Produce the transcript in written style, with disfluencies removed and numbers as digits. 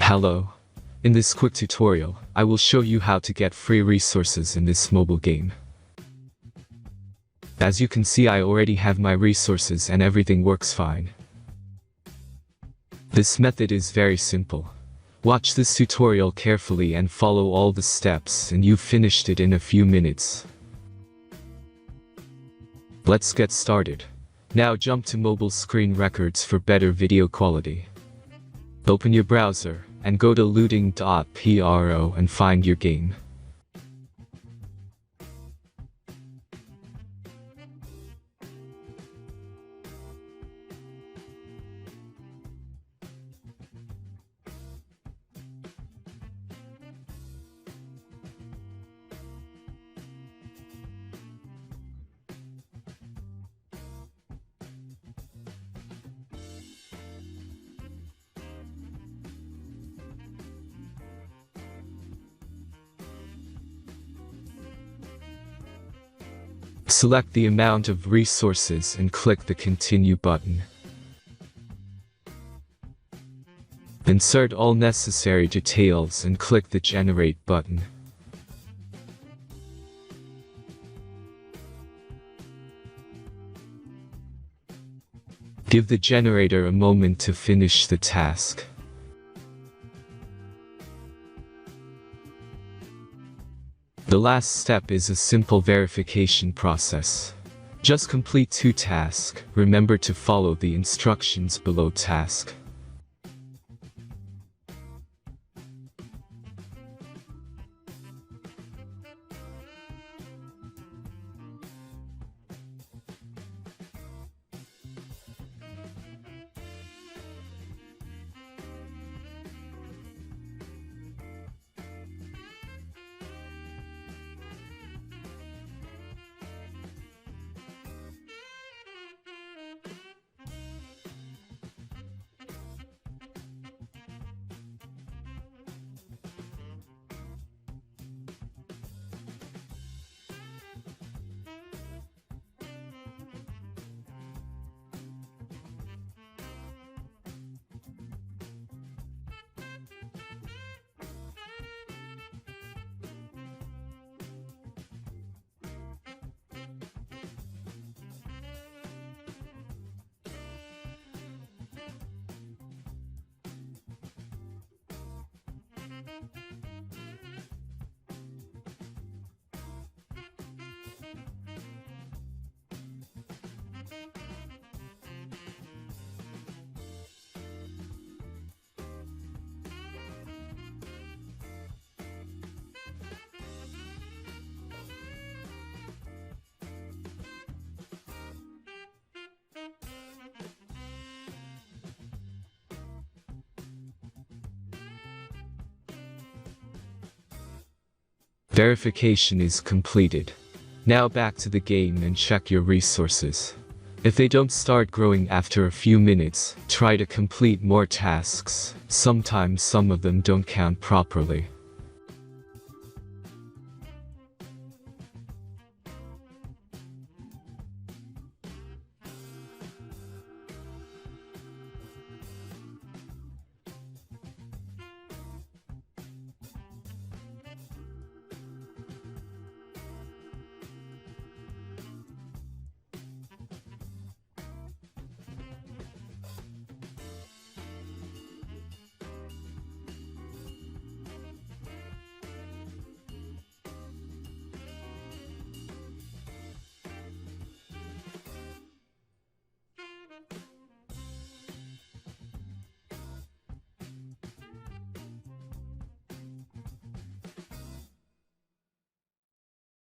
Hello. In this quick tutorial, I will show you how to get free resources in this mobile game. As you can see, I already have my resources and everything works fine. This method is very simple. Watch this tutorial carefully and follow all the steps and you've finished it in a few minutes. Let's get started. Now jump to mobile screen records for better video quality. Open your browser and go to looting.pro and find your game. Select the amount of resources and click the Continue button. Insert all necessary details and click the Generate button. Give the generator a moment to finish the task. The last step is a simple verification process. Just complete 2 tasks. Remember to follow the instructions below task. Verification is completed. Now back to the game and check your resources. If they don't start growing after a few minutes, try to complete more tasks. Sometimes some of them don't count properly.